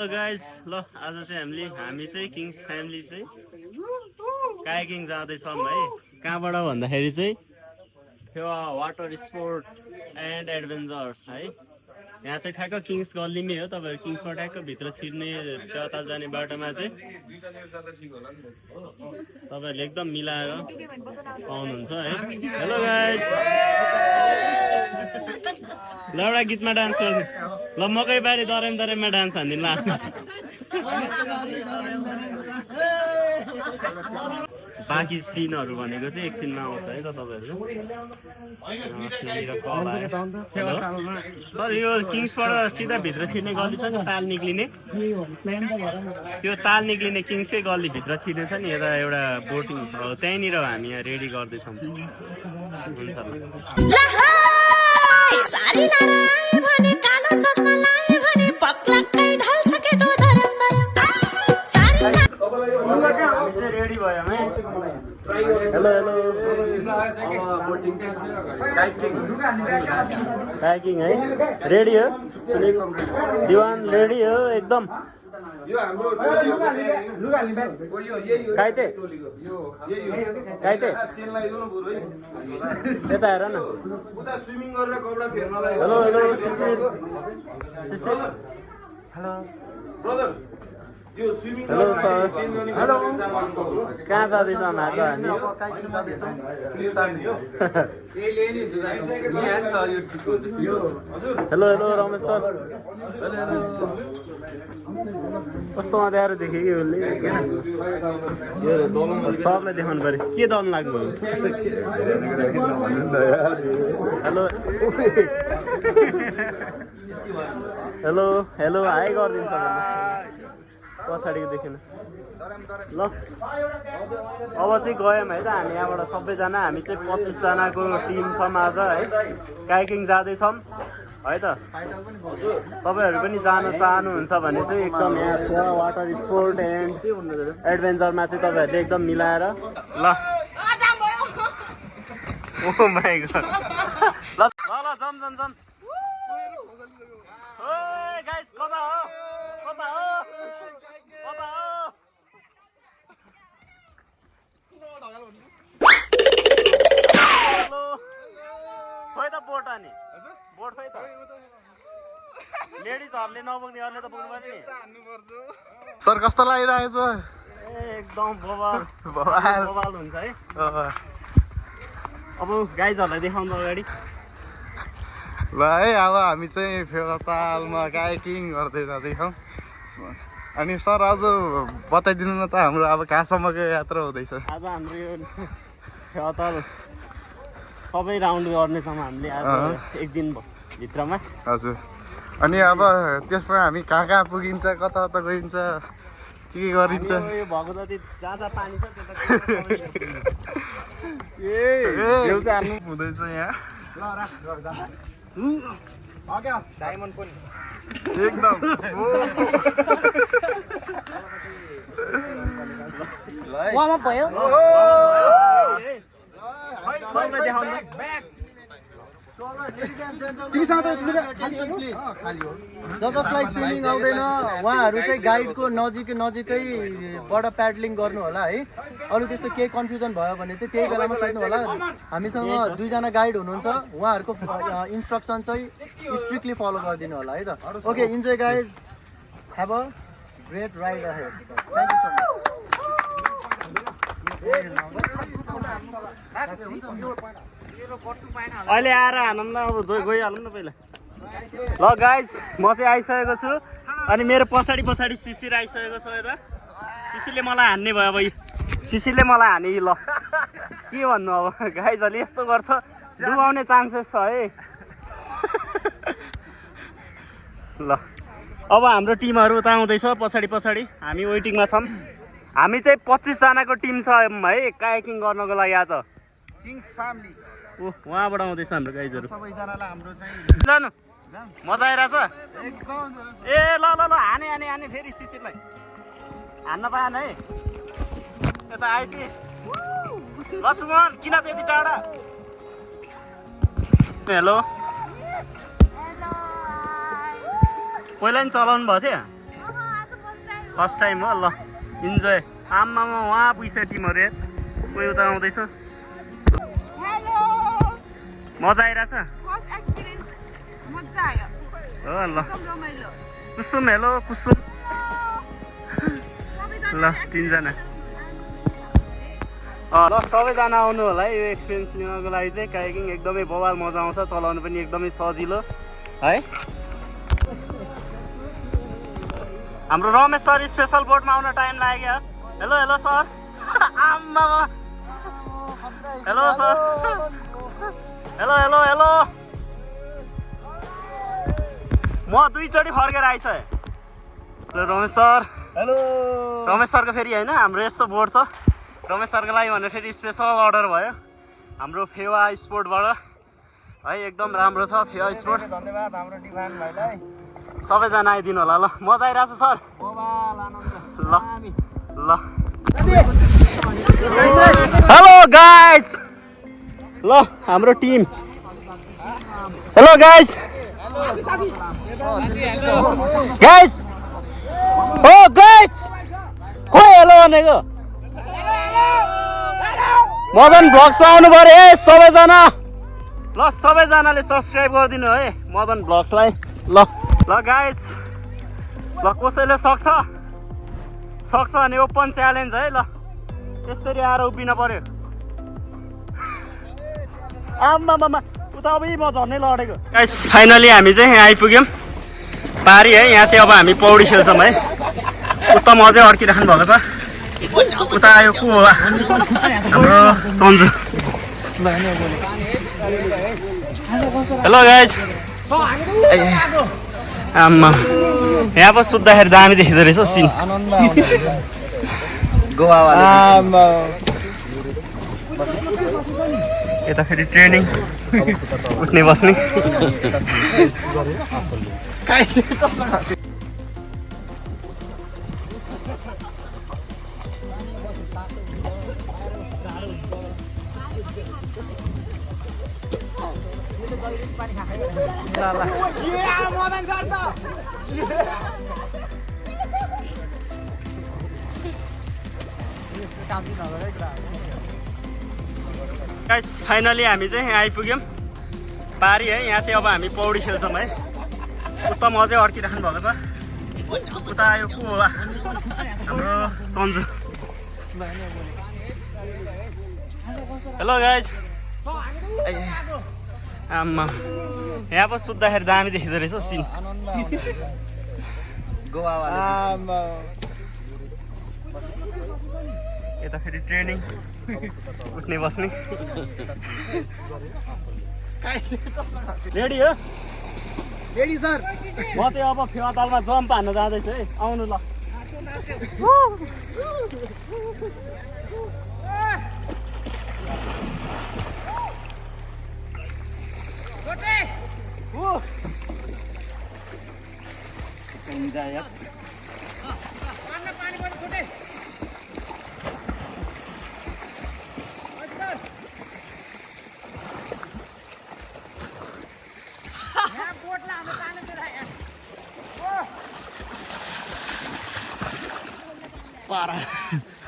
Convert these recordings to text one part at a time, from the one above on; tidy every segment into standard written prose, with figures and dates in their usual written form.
Guys ल आज चाहिँ हामी चाहिँ किङ्स फ्यामिली चाहिँ कायाकिङ जाँदैछौँ है। कहाँबाट भन्दाखेरि चाहिँ वाटर स्पोर्ट एन्ड एडभेन्चर्स है। यहाँ चाहिँ ठ्याक्क किङ्स गल्लीमै हो। तपाईँहरू किङ्समा ठ्याक्क भित्र छिर्ने कता जाने बाटोमा चाहिँ तपाईँहरूले एकदम मिलाएर पाउनुहुन्छ है। हेलो गाइज ल एउटा गीतमा डान्स गर्नु ल मकै बारी दरेम दरेममा डान्स हान्दिनु ल। बाँकी सिनहरू भनेको चाहिँ एकछिनमा आउँछ है त तपाईँहरू। सर यो किङ्सबाट सिधा भित्र छिर्ने गल्ली छ नि ताल निक्लिने, त्यो ताल निक्लिने किङ्सकै गल्ली भित्र छिर्ने छ नि यता एउटा बोटिङ त्यहीँनिर हामी यहाँ रेडी गर्दैछौँ। हुन्छ रेडी भयो है। हेलो हेलो कायाकिङ है रेडी हो दिवान रेडी हो एकदम। यता हेर न। हेलो हेलो शिशिर शिशिर हेलो सर हेलो कहाँ जाँदैछ हामी? हेलो हेलो रमेश सर कस्तो देखाएर देखेँ कि उसले सबलाई देखाउनु पऱ्यो के दम लाग्नु। हेलो हेलो हेलो हाई गरिदिन्छ पछाडिको देखेन ल। अब चाहिँ गयौँ है त हामी यहाँबाट सबैजना। हामी चाहिँ 25 जनाको टिम छौँ आज है। कायाकिङ जाँदैछौँ है त। तपाईँहरू पनि जान चाहनुहुन्छ भने चाहिँ एकदम यहाँ वाटर स्पोर्ट एन्ड एडभेन्चरमा चाहिँ तपाईँहरूले एकदम मिलाएर ल। ओ माइ गड ल ल जम जम जम। ओए गाइस कता हो कता हो कता हो? हेलो खोइ त बोट अनि बोट खोइ त लेडिजहरूले नपुग्नेहरूले त पुग्नु पर्यो नि। सर कस्तो लागिरहेछ? एकदम बवाल बवाल हुन्छ है। अब गाइजहरूलाई देखाउनु अगाडि ल है अब हामी चाहिँ फेवातालमा कायाकिङ गर्दै जाँदैछौँ। अनि सर आज बताइदिनु न त हाम्रो अब कहाँसम्मको यात्रा हुँदैछ? आज हाम्रो यो फेवाताल सबै राउन्ड गर्नेछौँ हामीले आज एक दिन भित्रमा। हजुर अनि अब त्यसमा हामी कहाँ कहाँ पुगिन्छ कता कता गइन्छ के गरिन्छ? यो भएको जति जहाँ जहाँ पानी छ त्यता हुँदैछ यहाँ डायमन्ड पनि एकदम वार्म अप भयो। सबैलाई देखाउनु जसलाई स्विमिङ आउँदैन उहाँहरू चाहिँ गाइडको नजिकैबाट प्याडलिङ गर्नु होला है। अरू त्यस्तो केही कन्फ्युजन भयो भने चाहिँ त्यही बेलामा सोध्नु होला। हामीसँग 2 जना गाइड हुनुहुन्छ, उहाँहरूको इन्स्ट्रक्सन चाहिँ स्ट्रिक्टली फलो गरिदिनु होला है त। Okay enjoy guys, have a great ride ahead. Thank you so much. अहिले आएर हानौँ ल। अब गइहालौँ न पहिला। ल गाइज म चाहिँ आइसकेको छु अनि मेरो पछाडि पछाडि शिशिर आइसकेको छ यता। शिशिरले मलाई हान्ने भयो। अब शिशिरले मलाई हाने ल के भन्नु। अब गाइजहरूले यस्तो गर्छ डुबाउने चान्सेस छ है। ल अब हाम्रो टिमहरू उता आउँदैछ पछाडि पछाडि। हामी वेटिङमा छौँ। हामी चाहिँ 25 जनाको टिम छ है कायाकिङ गर्नको लागि आज। किङ्स फ्यामिली उहाँबाट आउँदैछ हाम्रो गाइजहरू सबैजनालाई हाम्रो चाहिँ जानु मजा आइरहेछ। ए ल ल ल हाने हाने हाने फेरि शिशिरलाई हान्न पाएन है। यता आइपी लक्ष्मण किन त्यति टाढा? हेलो पहिला नि चलाउनु भएको थियो? फर्स्ट टाइम हो ल इन्जोय आम्मामा वहाँ पुगिसक्यो टिमहरू हेर कोही उता आउँदैछ मजा आइरहेछ हो ल कुसुम हेलो कुसुम ल 3 जना ल सबैजना आउनु होला है यो एक्सपिरियन्स लिनको लागि चाहिँ काइकिङ एकदमै बवाल मजा आउँछ चलाउनु पनि एकदमै सजिलो है हाम्रो रमेश सर स्पेशल बोटमा आउन टाइम लाग्यो हेलो हेलो सर आम्मा hello sir hello hello hello म 2 चोटि फर्केर आइसकेँ hello Ramesh sir hello Ramesh सरको फेरि होइन हाम्रो यस्तो बोर्ड छ रमेश सरको लागि भनेर फेरि स्पेसल अर्डर भयो हाम्रो फेवा स्पोर्टबाट है एकदम राम्रो छ फेवा स्पोर्ट धन्यवाद हाम्रो डिभान भाइलाई सबैजना आइदिनु होला ल मजा आइरहेछ सर ल ल हेलो गाइज ल हाम्रो टिम हेलो गाइज गाइज हो गाइज खोइ हेलो भनेको मदन भ्लग्समा आउनु पर्यो है सबैजना ल सबैजनाले सब्सक्राइब गरिदिनु है मदन भ्लग्सलाई ल ल गाइज ल कसैले सक्छ भने ओपन च्यालेन्ज है ल यसरी आएर उभिन पर्यो आम्मामा उता अब म झन्नै लडेको गाइज फाइनली हामी चाहिँ यहाँ आइपुग्यौँ पारी है यहाँ चाहिँ अब हामी पौडी खेल्छौँ है उता मजै अड्किराख्नु भएको छ उता आयो को होला हाम्रो सन्जु हेलो गाइज आम्मा यहाँ पो सुत्दाखेरि दामी देखिँदो रहेछ सिन यता फेरि ट्रेनिङ उठ्ने बस्ने गाइस फाइनली हामी चाहिँ यहाँ आइपुग्यौँ पारी है यहाँ चाहिँ अब हामी पौडी खेल्छौँ है उता मजै अड्किराख्नु भएको छ उता आयो को होला हाम्रो सन्जु हेलो गाइज आम्मा यहाँ पो सुत्दाखेरि दामी देखिँदो रहेछ सिन यता फेरि ट्रेनिङ उठ्ने बस्ने रेडी हो रेडी सर म चाहिँ अब फेवातालमा जम्प हान्न जाँदैछु है आउनु ल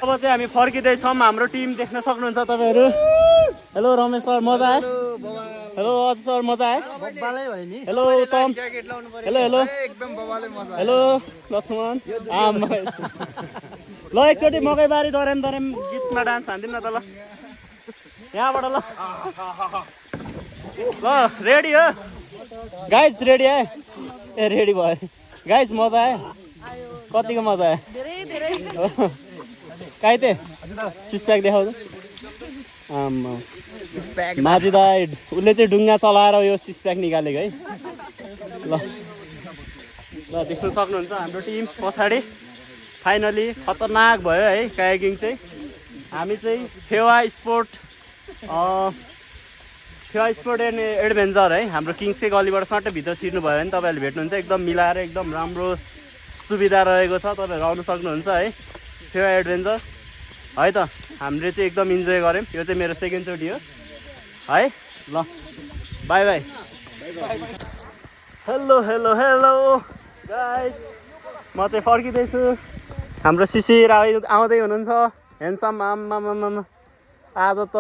अब चाहिँ हामी फर्किँदैछौँ हाम्रो टिम देख्न सक्नुहुन्छ तपाईँहरू हेलो रमेश सर मजा आयो हेलो अज सर मजा आयो हेलो उत्तम हेलो हेलो हेलो लक्ष्मण आमा ल एकचोटि मकैबारी दरेम गीतमा डान्स हान्दिउँ न त ल यहाँबाट ल रेडी हो गाइज रेडी आयो ए रेडी भयो गाइज मजा आयो कतिको मजा आयो काइते सिक्स प्याक देखाउँछ आम्मा माझी दाइ उसले चाहिँ ढुङ्गा चलाएर यो सिक्स प्याक निकालेको है ल ल देख्न सक्नुहुन्छ हाम्रो टिम पछाडि फाइनली खतरनाक भयो है कायाकिङ चाहिँ हामी चाहिँ फेवा स्पोर्ट एन्ड एडभेन्चर है हाम्रो किङ्सकै गलीबाट सट्टै भित्र छिर्नु भयो भने तपाईँहरूले भेट्नुहुन्छ एकदम मिलाएर एकदम राम्रो सुविधा रहेको छ तपाईँहरू आउनु सक्नुहुन्छ है फेवा एडभेन्चर है त हामीले चाहिँ एकदम इन्जोय गऱ्यौँ यो चाहिँ मेरो सेकेन्ड चोटि हो है ल by bye hello hello hello guys म चाहिँ फर्किँदैछु हाम्रो शिशिर आउँदै हुनुहुन्छ ह्यान्डसम आम्मामामा आज त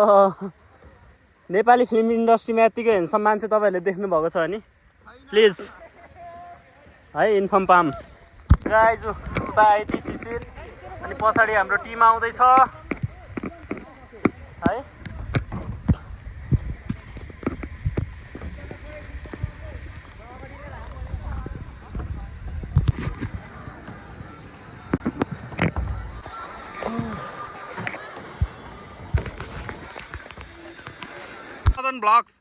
नेपाली फिल्म इन्डस्ट्रीमा यत्तिकै ह्यान्डसम मान्छे तपाईँहरूले देख्नुभएको छ भने प्लिज है इन्फर्म पाम गाइज उता आइती शिशिर अनि पछाडि हाम्रो टिम आउँदैछ है Vlogs.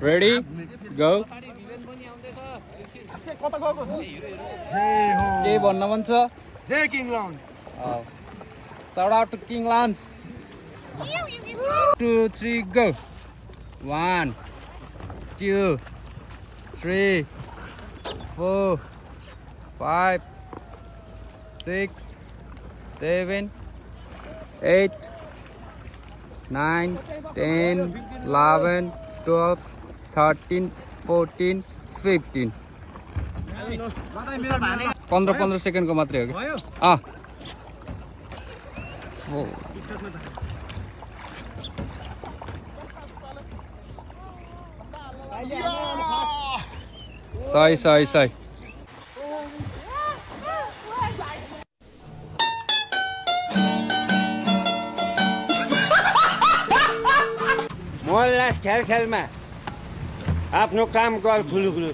Ready? Go. के भन्न मन छ? Jay King Lounge. Shout out to King Lounge. 2, 3, go. 1, 2, 3, 4, 5, 6, 7, 8, 9, 10, 11, 12, 13, 14, 15. 15 सेकेन्डको मात्रै हो कि सही मोहल्ला छेलछेलमा आफ्नो काम गर खुलुखुलु